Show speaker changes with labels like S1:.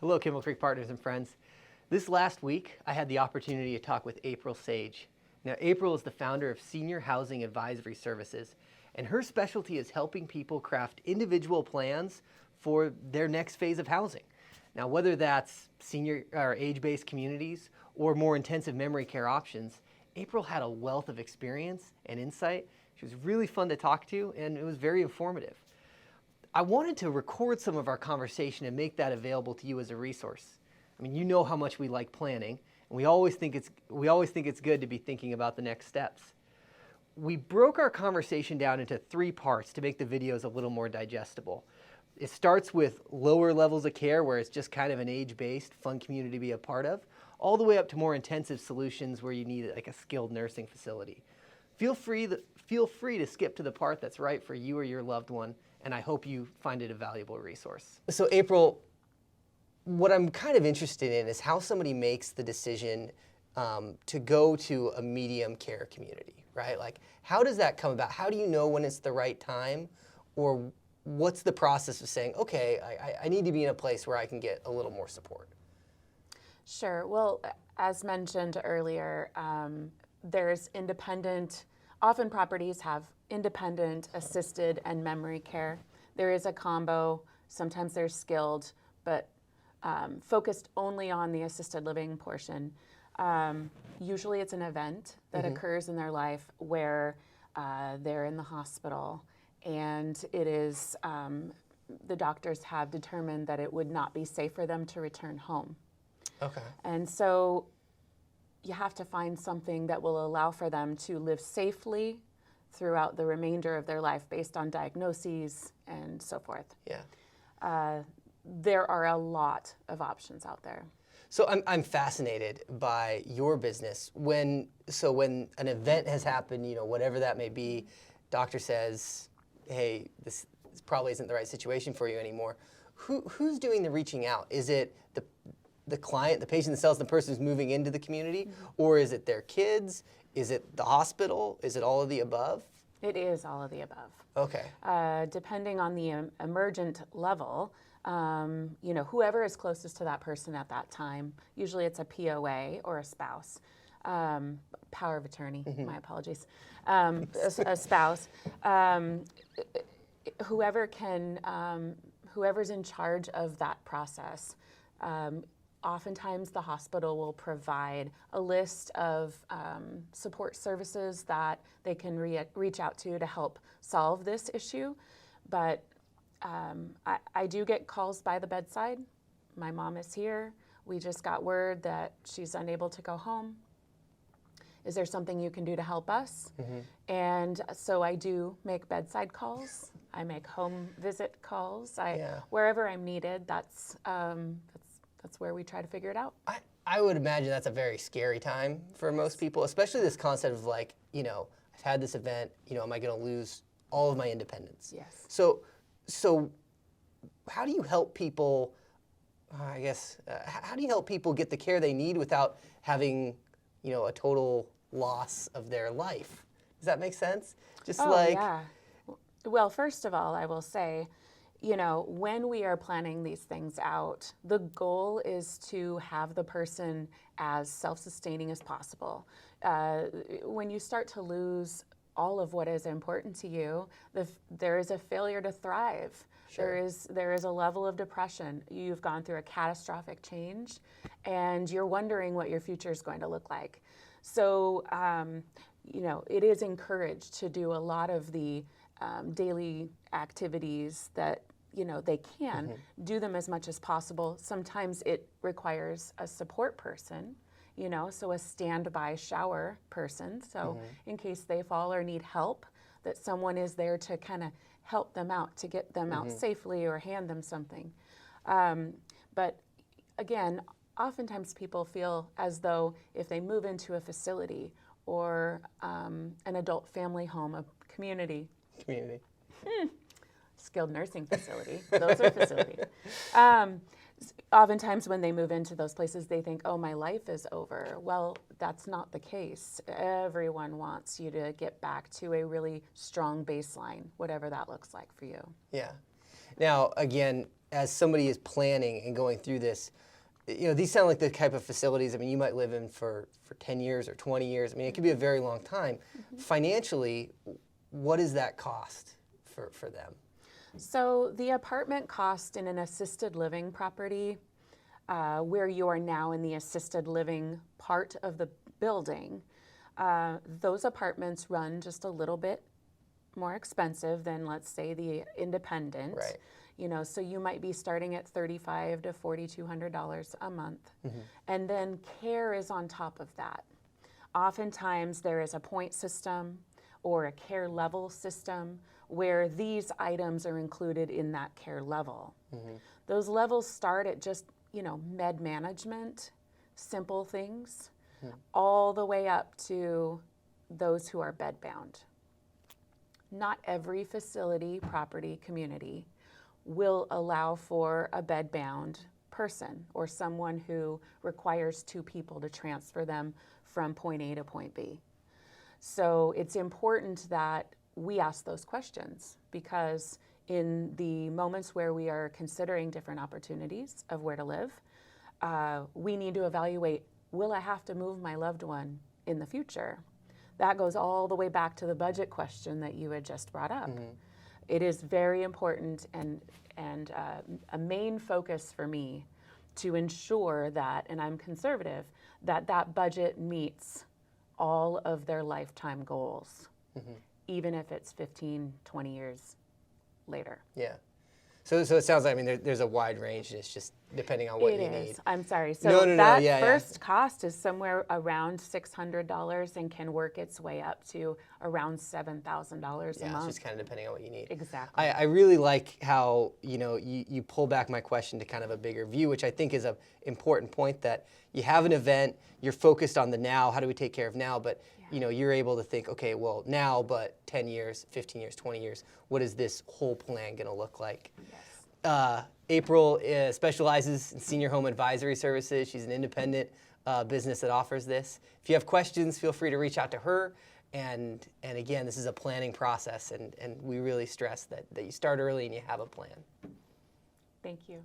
S1: Hello, Kimmel Creek partners and friends. This last week, I had the opportunity to talk with April Sage. Now, April is the founder of Senior Housing Advisory Services, and her specialty is helping people craft individual plans for their next phase of housing. Now, whether that's senior or age-based communities or more intensive memory care options, April had a wealth of experience and insight. She was really fun to talk to, and it was very informative. I wanted to record some of our conversation and make that available to you as a resource. I mean, you know how much we like planning, and we always think it's good to be thinking about the next steps. We broke our conversation down into 3 parts to make the videos a little more digestible. It starts with lower levels of care where it's just kind of an age-based, fun community to be a part of, all the way up to more intensive solutions where you need like a skilled nursing facility. Feel free to skip to the part that's right for you or your loved one, and I hope you find it a valuable resource. So April, what I'm kind of interested in is how somebody makes the decision to go to a medium care community, right? Like, how does that come about? How do you know when it's the right time? Or what's the process of saying, okay, I need to be in a place where I can get a little more support?
S2: Sure. Well, as mentioned earlier, there's independent, often properties have independent, assisted, and memory care. There is a combo. Sometimes they're skilled, but focused only on the assisted living portion. Usually it's an event that occurs in their life where they're in the hospital, and it is, the doctors have determined that it would not be safe for them to return home.
S1: Okay.
S2: And so you have to find something that will allow for them to live safely throughout the remainder of their life based on diagnoses and so forth.
S1: Yeah.
S2: There are a lot of options out there.
S1: So I'm fascinated by your business. When an event has happened, whatever that may be, doctor says, hey, this probably isn't the right situation for you anymore. Who's doing the reaching out? Is it the client, the patient themselves, the person who's moving into the community, or is it their kids? Is it the hospital? Is it all of the above?
S2: It is all of the above.
S1: Okay.
S2: Depending on the emergent level, whoever is closest to that person at that time, usually it's a POA or a spouse, power of attorney, my apologies, a spouse, whoever's in charge of that process. Oftentimes the hospital will provide a list of support services that they can reach out to help solve this issue. But I do get calls by the bedside. My mom is here. We just got word that she's unable to go home. Is there something you can do to help us? And so I do make bedside calls. I make home visit calls. Wherever I'm needed, that's where we try to figure it out.
S1: I would imagine that's a very scary time for most people, especially this concept of like, I've had this event, am I going to lose all of my independence?
S2: Yes.
S1: So how do you help people, how do you help people get the care they need without having, a total loss of their life? Does that make sense?
S2: Yeah. Well, first of all, I will say, when we are planning these things out, the goal is to have the person as self-sustaining as possible. When you start to lose all of what is important to you, there is a failure to thrive. Sure. There is a level of depression. You've gone through a catastrophic change, and you're wondering what your future is going to look like. So, it is encouraged to do a lot of the daily activities that they can do them as much as possible. Sometimes it requires a support person, so a standby shower person. So in case they fall or need help, that someone is there to kind of help them out, to get them out safely or hand them something. But again, oftentimes people feel as though if they move into a facility or an adult family home, a community. Skilled nursing facility. Those are facilities. Oftentimes when they move into those places, they think, oh, my life is over. Well, that's not the case. Everyone wants you to get back to a really strong baseline, whatever that looks like for you.
S1: Yeah. Now, again, as somebody is planning and going through this, these sound like the type of facilities, I mean, you might live in for 10 years or 20 years. I mean, it could be a very long time. Financially, what does that cost for them?
S2: So the apartment cost in an assisted living property, where you are now in the assisted living part of the building, those apartments run just a little bit more expensive than, let's say, the independent.
S1: Right.
S2: So you might be starting at $3,500 to $4,200 a month. And then care is on top of that. Oftentimes there is a point system or a care level system where these items are included in that care level. Those levels start at just, med management, simple things, all the way up to those who are bedbound. Not every facility, property, community will allow for a bedbound person or someone who requires two people to transfer them from point A to point B. So it's important that we ask those questions, because in the moments where we are considering different opportunities of where to live, we need to evaluate, will I have to move my loved one in the future? That goes all the way back to the budget question that you had just brought up. It is very important and a main focus for me to ensure that, and I'm conservative, that budget meets all of their lifetime goals, even if it's 15, 20 years later.
S1: Yeah. So it sounds like, I mean, there's a wide range. It's just depending on what you need.
S2: I'm sorry. So that
S1: Yeah,
S2: first cost is somewhere around $600 and can work its way up to around $7,000 a month.
S1: Yeah, it's just kind of depending on what you need.
S2: Exactly.
S1: I really like how, you pull back my question to kind of a bigger view, which I think is an important point, that you have an event, you're focused on the now, how do we take care of now, but you're able to think, okay, well, now, but 10 years, 15 years, 20 years, what is this whole plan going to look like? Yes. April specializes in senior home advisory services. She's an independent business that offers this. If you have questions, feel free to reach out to her. And again, this is a planning process, and we really stress that you start early and you have a plan.
S2: Thank you.